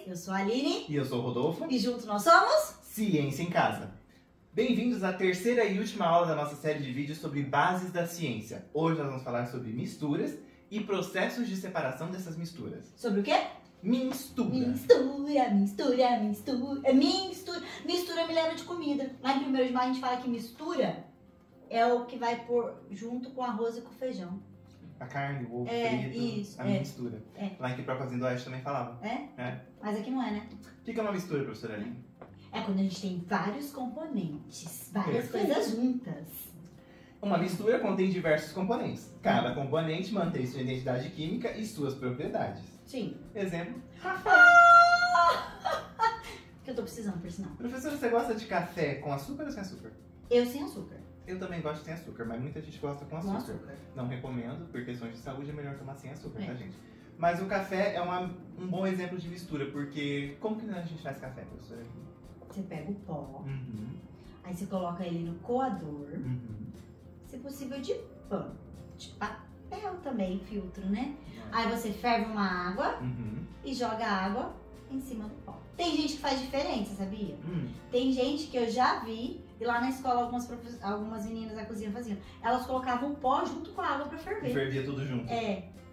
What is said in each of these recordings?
Eu sou a Aline. E eu sou o Rodolfo. E junto nós somos Ciência em Casa. Bem-vindos à terceira e última aula da nossa série de vídeos sobre bases da ciência. Hoje nós vamos falar sobre misturas e processos de separação dessas misturas. Sobre o quê? Mistura. Mistura. Mistura me lembra de comida. Lá em 1º de maio a gente fala que mistura é o que vai pôr junto com arroz e com feijão. A carne, o ovo frito, isso, a mistura. É. Lá em Quiprópolis do Oeste também falava. É? Mas aqui não é, né? O que é uma mistura, professora Aline? É quando a gente tem vários componentes, várias Perfeito. coisas juntas. Uma mistura contém diversos componentes. Cada componente mantém sua identidade química e suas propriedades. Sim. Exemplo, café. Que eu tô precisando, por sinal. Professora, você gosta de café com açúcar ou sem açúcar? Eu sem açúcar. Eu também gosto sem açúcar, mas muita gente gosta com Com açúcar. açúcar. Não recomendo, por questões de saúde é melhor tomar sem açúcar, É. tá, gente? Mas o café é um bom exemplo de mistura, porque como que a gente faz café, professora? Você pega o pó, Uhum, aí você coloca ele no coador, uhum. se possível de pano, de papel também, filtro, né? Aí você ferve uma água Uhum. e joga a água em cima do pó. Tem gente que faz diferença, sabia? Hum. Tem gente que eu já vi, e lá na escola algumas meninas da cozinha faziam, elas colocavam o pó junto com a água pra ferver. Fervia tudo junto.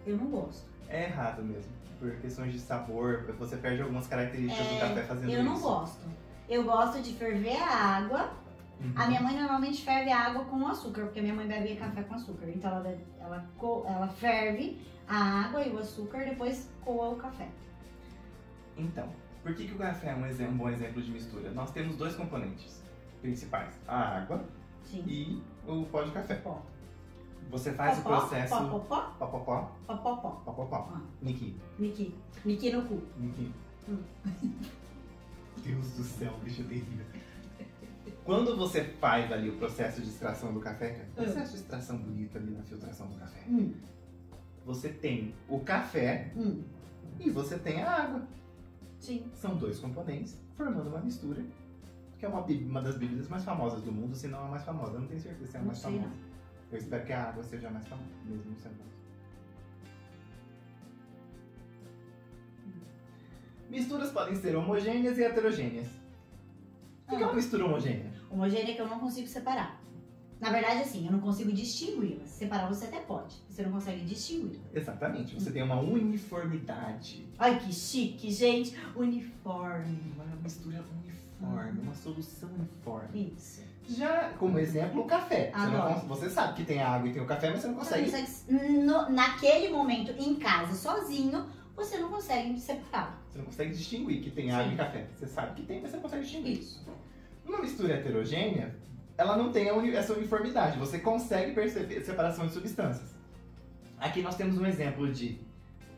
Eu não gosto. É errado mesmo, por questões de sabor, você perde algumas características do café fazendo isso. Eu não gosto. Eu gosto de ferver a água. Uhum. A minha mãe normalmente ferve a água com açúcar, porque minha mãe bebia café com açúcar. Então ela ferve a água e o açúcar e depois coa o café. Então, por que o café é um bom exemplo de mistura? Nós temos dois componentes principais, a água Sim. e o pó de café. Pó. Você faz o processo... Pó. Pó. Niki. Niki no cu. Deus do céu, bicho terrível. Quando você faz ali o processo de extração do café, que é o processo de extração bonito ali na filtração do café, você tem o café e você tem a água. Sim. São dois componentes formando uma mistura, que é uma das bebidas mais famosas do mundo, se não a mais famosa. Eu não tenho certeza se é a Não mais sei, famosa. não. Eu espero que a água seja a mais famosa, mesmo não sendo. Misturas podem ser homogêneas e heterogêneas. O que é uma mistura homogênea? Homogênea é que eu não consigo separar. Na verdade, assim, eu não consigo distingui-las. Separar você até pode. Você não consegue distinguir. Exatamente, você tem uma uniformidade. Ai, que chique, gente. Uniforme. Uma mistura uniforme, uma solução uniforme. Isso. Já, como exemplo, o café. Agora. Você sabe que tem a água e tem o café, mas você não consegue. Naquele momento, em casa, sozinho, você não consegue separar. Você não consegue distinguir que tem água e café. Você sabe que tem, mas você não consegue distinguir. Isso. Uma mistura heterogênea, ela não tem essa uniformidade. Você consegue perceber a separação de substâncias. Aqui nós temos um exemplo de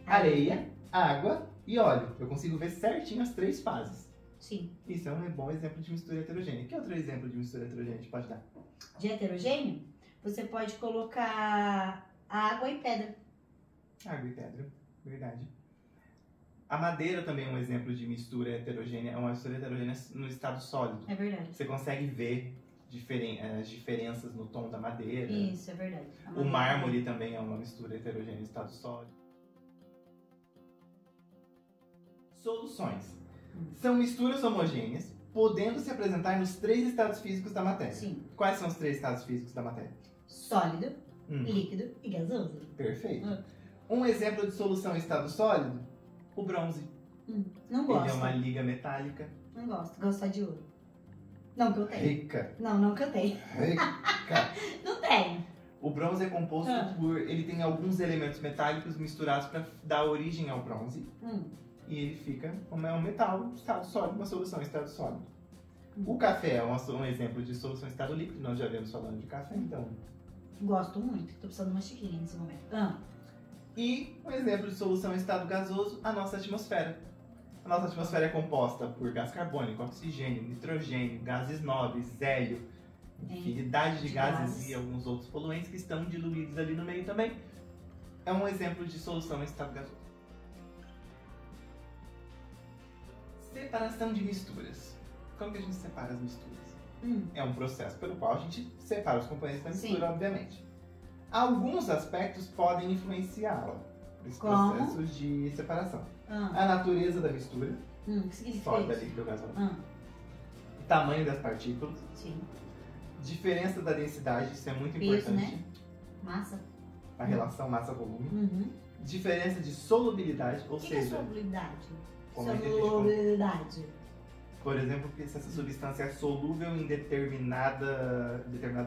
areia, água e óleo. Eu consigo ver certinho as três fases. Sim. Isso é um bom exemplo de mistura heterogênea. Que outro exemplo de mistura heterogênea a gente pode dar? De heterogêneo, você pode colocar água e pedra. Água e pedra, verdade. A madeira também é um exemplo de mistura heterogênea. É uma mistura heterogênea no estado sólido. É verdade. Você consegue ver as diferenças no tom da madeira. Isso, é verdade. O mármore também é uma mistura heterogênea em estado sólido. Soluções. São misturas homogêneas, podendo se apresentar nos três estados físicos da matéria. Sim. Quais são os três estados físicos da matéria? Sólido, líquido e gasoso. Perfeito. Um exemplo de solução em estado sólido, o bronze. Não gosto. Ele é uma liga metálica. Não gosto. Gosto só de ouro. Não que eu tenho. Rica. Não que eu tenho. Rica. Não tenho. O bronze é composto por... Ele tem alguns elementos metálicos misturados para dar origem ao bronze. E ele fica como é um metal, estado sólido, uma solução em estado sólido. O café é um exemplo de solução em estado líquido. Nós já viemos falando de café, então... Gosto muito. Tô precisando de uma xicrinha nesse momento. E um exemplo de solução em estado gasoso, a nossa atmosfera. A nossa atmosfera é composta por gás carbônico, oxigênio, nitrogênio, gases nobres, hélio, infinidade de gases e alguns outros poluentes que estão diluídos ali no meio também. É um exemplo de solução em estado gasoso. Separação de misturas. Como que a gente separa as misturas? É um processo pelo qual a gente separa os componentes da mistura, obviamente. Alguns aspectos podem influenciá-la, esse processo de separação. A natureza da mistura, O que significa sólida, isso? líquida ou gasosa. Ah, Tamanho das partículas, sim. diferença da densidade, isso é muito Peso, importante. né? Massa. A relação massa-volume. Uhum. Diferença de solubilidade, ou O que é seja, solubilidade? como é que a gente Solubilidade. por exemplo, se essa substância é solúvel em determinado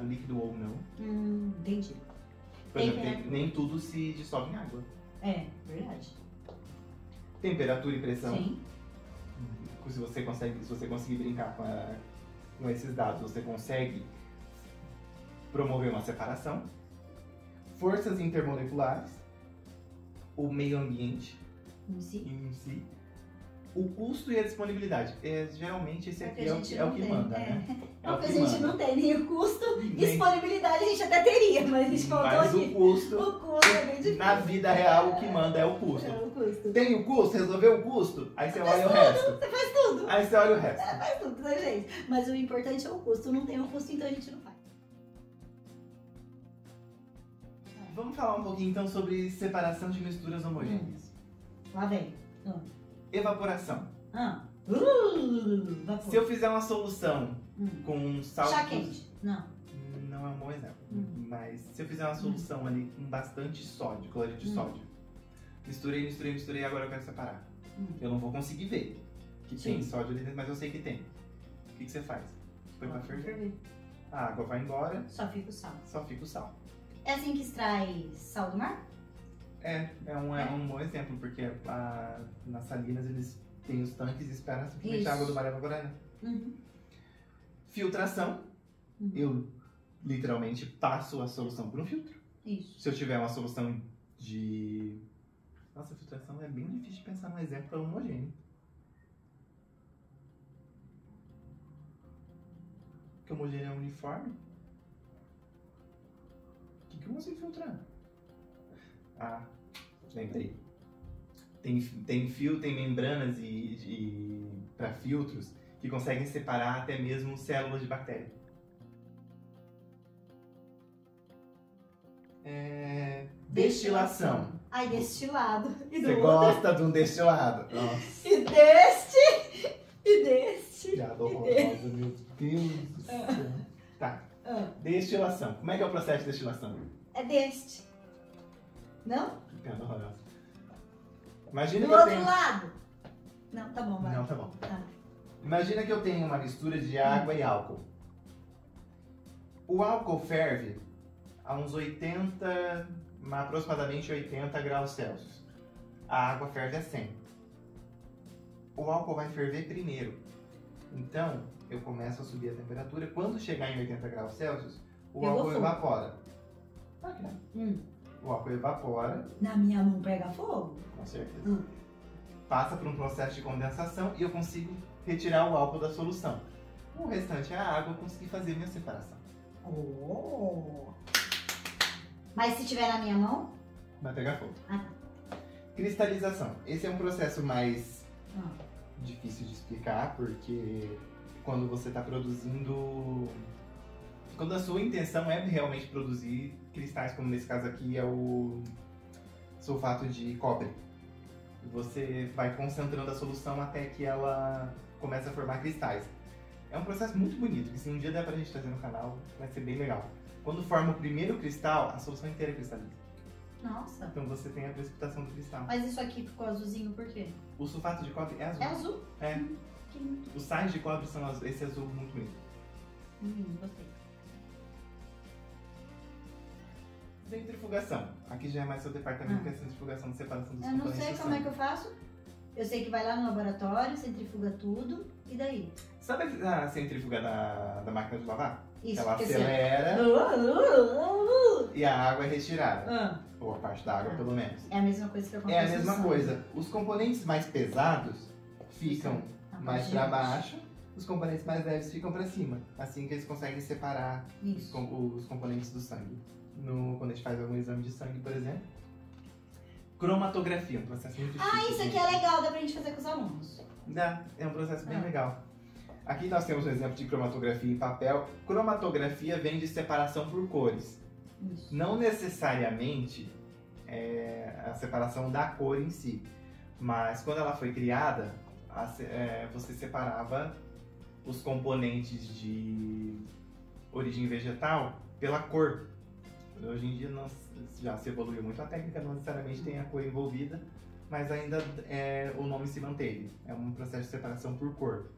líquido ou não. Entendi. Por exemplo, Temperatura. nem tudo se dissolve em água. É, verdade. Temperatura e pressão. Sim. Se você conseguir brincar com esses dados, você consegue promover uma separação. Forças intermoleculares, o meio ambiente Em si. em si, o custo e a disponibilidade. Geralmente esse aqui a gente é o não que tem, manda, é. né? É o que a gente manda. não tem, nem o custo, Nem- disponibilidade a gente até teria, mas a gente faltou Mas aqui. o custo, O custo é bem difícil. na vida real, o que manda é o custo. É o custo. Tem o custo, resolveu o custo, aí você olha o resto. Você faz tudo. Aí você olha o resto. Faz tudo, né, gente? Mas o importante é o custo. Não tem o custo, então a gente não faz. Vamos falar um pouquinho então sobre separação de misturas homogêneas. Lá vem. Evaporação. Vapor. Se eu fizer uma solução Hum. com sal... Chá quente. Não. Não é um bom exemplo. Hum. Mas se eu fizer uma solução ali com bastante sódio, cloreto de sódio, misturei, agora eu quero separar. Eu não vou conseguir ver que tem Sim. sódio ali dentro, mas eu sei que tem. O que você faz? Põe pra ferver. A água vai embora, Só fica o sal. só fica o sal. É assim que extrai sal do mar? É um bom exemplo, porque nas salinas eles têm os tanques e esperam simplesmente Isso. a água do mar evaporar, né? Uhum. Filtração, Uhum. eu literalmente passo a solução por um filtro. Isso. Se eu tiver uma solução de... Nossa, filtração é bem difícil de pensar num exemplo para homogêneo. Porque homogêneo é uniforme. O que eu consigo filtrar? Ah, lembrei. Tem membranas para filtros que conseguem separar até mesmo células de bactéria. Destilação. Ai, destilado. E do Você outro. gosta de um destilado? Nossa, E deste. E deste. piada horrorosa, meu Deus do céu. Tá, destilação. Como é que é o processo de destilação? É deste. Não? Piada horrorosa. Imagina Do que eu outro tenho... lado. Não, tá bom, vai. Não, tá bom. Tá. Imagina que eu tenho uma mistura de água e álcool. O álcool ferve a uns aproximadamente 80 graus Celsius. A água ferve a 100. O álcool vai ferver primeiro. Então, eu começo a subir a temperatura. Quando chegar em 80 graus Celsius, o Pegou álcool fogo. evapora. Aqui, né? O álcool evapora, Na minha mão pega fogo? com certeza. Hum. Passa por um processo de condensação e eu consigo retirar o álcool da solução. O restante é a água, eu consegui fazer minha separação. Oh. Mas se tiver na minha mão? Vai pegar fogo. Ah, Cristalização. Esse é um processo mais Ah. difícil de explicar, porque quando você está produzindo... Quando a sua intenção é realmente produzir cristais, como nesse caso aqui é o sulfato de cobre. Você vai concentrando a solução até que ela comece a formar cristais. É um processo muito bonito, que se um dia der pra gente trazer no canal, vai ser bem legal. Quando forma o primeiro cristal, a solução inteira cristaliza. Nossa. Então você tem a precipitação do cristal. Mas isso aqui ficou azulzinho por quê? O sulfato de cobre é azul. É azul? É. Que lindo. Os sais de cobre são esse azul muito bonito. Gostei. Centrifugação. Aqui já é mais seu departamento, que é a centrifugação de separação dos Eu não componentes sei do como é sangue. que eu faço. Eu sei que vai lá no laboratório, centrifuga tudo, e daí? Sabe a centrífuga da máquina de lavar? Isso, Ela que acelera e a água é retirada. Ah, Ou a parte da água, pelo menos. é a mesma coisa que acontece É a no mesma sangue. coisa. Os componentes mais pesados ficam Tá mais bom, para gente. baixo, os componentes mais leves ficam para cima. Assim que eles conseguem separar Isso. os componentes do sangue. Quando a gente faz algum exame de sangue, por exemplo. Cromatografia, um processo muito difícil. Ah, isso aqui é legal, dá pra gente fazer com os alunos. Dá, é um processo bem Ah. legal. Aqui nós temos um exemplo de cromatografia em papel. Cromatografia vem de separação por cores. Isso. Não necessariamente a separação da cor em si, mas quando ela foi criada, você separava os componentes de origem vegetal pela cor. Hoje em dia já se evoluiu muito a técnica, não necessariamente tem a cor envolvida, mas ainda o nome se manteve. É um processo de separação por cor.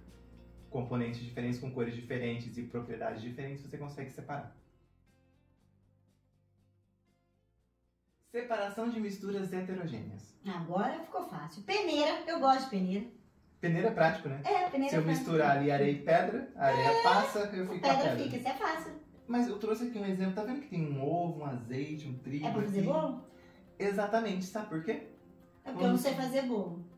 Componentes diferentes com cores diferentes e propriedades diferentes você consegue separar. Separação de misturas heterogêneas. Agora ficou fácil. Peneira, eu gosto de peneira. Peneira é prático, né? Peneira Se eu é prático. misturar ali areia e pedra, a areia passa, eu fico com a Pedra pedra. fica, isso é fácil. Mas eu trouxe aqui um exemplo, tá vendo que tem um ovo, um azeite, um trigo É pra fazer aqui? bolo? Exatamente, sabe por quê? É porque eu não sei fazer bolo.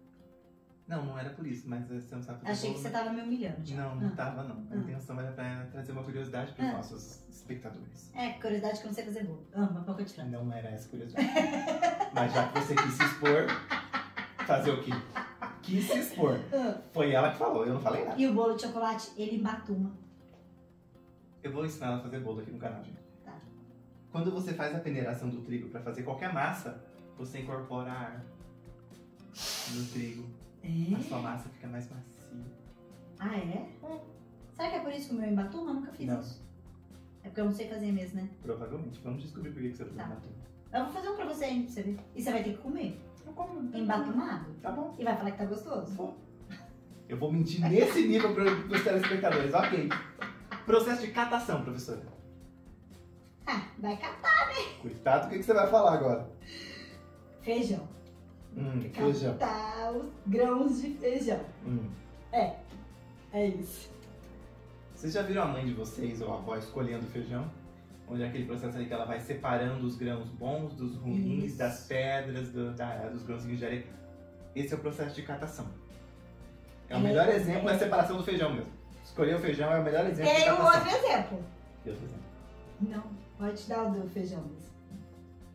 Não era por isso, mas você não sabe fazer Achei bolo, que você né? tava me humilhando. já. Não tava não. A intenção era pra trazer uma curiosidade para os nossos espectadores. Curiosidade que eu não sei fazer bolo. Mas pode continuar. Não era essa curiosidade. Mas já que você quis se expor, fazer o quê? Quis se expor. Foi ela que falou, eu não falei nada. E o bolo de chocolate, ele embatuma. Eu vou ensinar ela a fazer bolo aqui no canal, gente. Tá. Quando você faz a peneiração do trigo para fazer qualquer massa, você incorpora ar no trigo. A sua massa fica mais macia. Ah, é? Será que é por isso que o meu embatuma? Eu nunca fiz Não. isso. É porque eu não sei fazer mesmo, né? Provavelmente. Vamos descobrir por que você Tá. matou. Eu vou fazer um pra você, hein, pra você ver. E você vai ter que comer. Eu como. Embatumado. Tá bom. E vai falar que tá gostoso. Vou. Eu vou mentir nesse nível para os telespectadores. Ok. Processo de catação, professora. Vai catar. Cuidado, o que você vai falar agora? Feijão. Feijão. Catar os grãos de feijão. É isso. Vocês já viram a mãe de vocês ou a avó escolhendo o feijão? Onde é aquele processo ali que ela vai separando os grãos bons dos ruins, Isso. das pedras, dos grãozinhos de areia. Esse é o processo de catação. É o melhor exemplo da separação do feijão mesmo. Escolher o feijão é o melhor exemplo de Tem um catação. outro exemplo. Que outro exemplo? Não, pode dar o do feijão mesmo.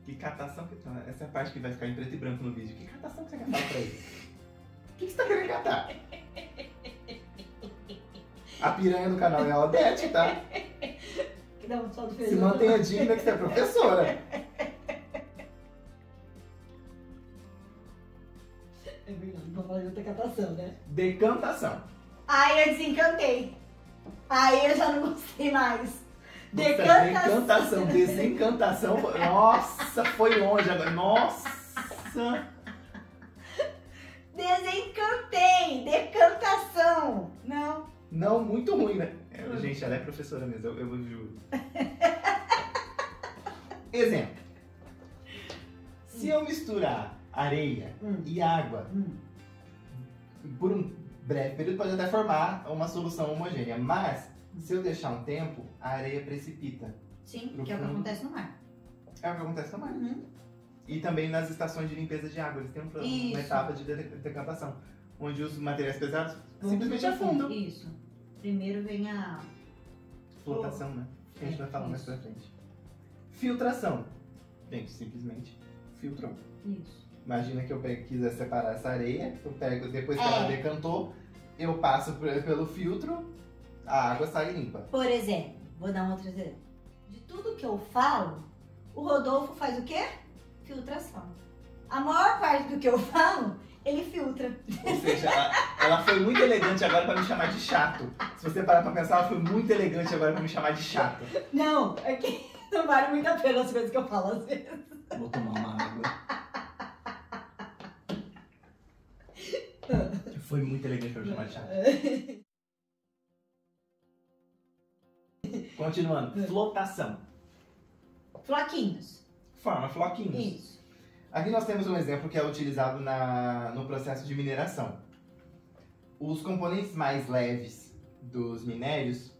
Que catação que tá? Essa é a parte que vai ficar em preto e branco no vídeo. Que catação que você quer falar pra ele? O que você tá querendo catar? A piranha do canal é a Odete, tá? Que dá um só do Se feijão. mantenha digna que você é professora. É verdade, vamos falar de outra catação, né? Decantação. Aí eu desencantei. Aí eu já não gostei mais. Nossa, Decantação. desencantação. Nossa, foi longe agora. Nossa. Desencantei. Decantação. Não. Não, muito ruim, né? Gente, ela é professora mesmo, eu juro. Exemplo. Se eu misturar areia e água, por um breve período pode até formar uma solução homogênea, mas se eu deixar um tempo, a areia precipita. Sim, Pro que é o que fundo. acontece no mar. É o que acontece no mar. E também nas estações de limpeza de água, eles têm uma Isso. etapa de decantação, onde os materiais pesados simplesmente afundam. Isso. Primeiro vem a... Flotação, né? Que a gente vai falar mais pra frente. Filtração. Gente, simplesmente filtrou. Isso. Imagina que eu quiser separar essa areia, eu pego, depois que ela decantou, eu passo pelo filtro, a água sai limpa. Por exemplo, vou dar um outro exemplo. De tudo que eu falo, o Rodolfo faz o quê? Filtração. A maior parte do que eu falo, ele filtra. Ou seja, ela foi muito elegante agora pra me chamar de chato. Se você parar pra pensar, ela foi muito elegante agora pra me chamar de chato. Não, é que não vale muito a pena as coisas que eu falo às vezes. Vou tomar uma água. Foi muito elegante pra me chamar de chato. Continuando. Flotação. Floquinhos. Forma floquinhos. Isso. Aqui nós temos um exemplo que é utilizado no processo de mineração. Os componentes mais leves dos minérios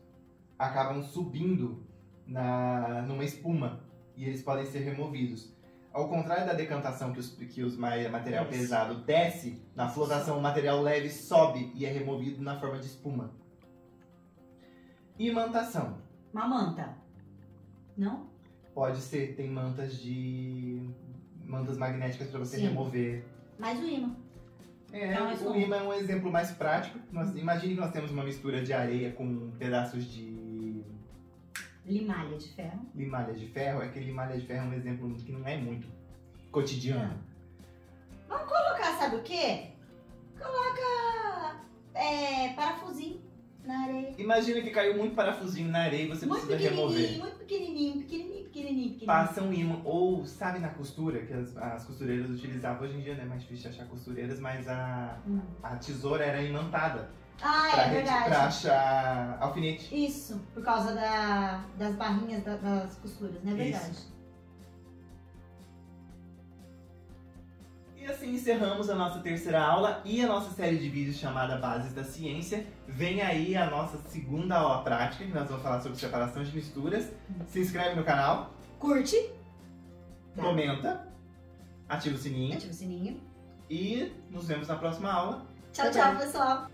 acabam subindo numa espuma e eles podem ser removidos. Ao contrário da decantação, que os material Isso. pesado desce, na flotação o material leve sobe e é removido na forma de espuma. Imantação. Uma manta. Não? Pode ser, tem mantas magnéticas para você Sim. remover. Mais o imã. O imã é um exemplo mais prático. Imagine que nós temos uma mistura de areia com pedaços de Limalha de ferro. limalha de ferro. Aquele limalha de ferro é um exemplo que não é muito cotidiano. Vamos colocar, sabe o quê? Coloca parafusinho na areia. Imagina que caiu muito parafusinho na areia e você Muito precisa remover. muito pequenininho. Passa um imã, ou sabe na costura, que as costureiras utilizavam, hoje em dia não é mais difícil de achar costureiras, mas a tesoura era imantada. Ah, pra é verdade. Pra achar alfinete. Isso, por causa das barrinhas das costuras, não é verdade? Isso. E assim encerramos a nossa terceira aula e a nossa série de vídeos chamada Bases da Ciência. Vem aí a nossa segunda aula prática, que nós vamos falar sobre separação de misturas. Se inscreve no canal. Curte. Comenta. Ativa o sininho. Ativa o sininho. E nos vemos na próxima aula. Tchau, pessoal.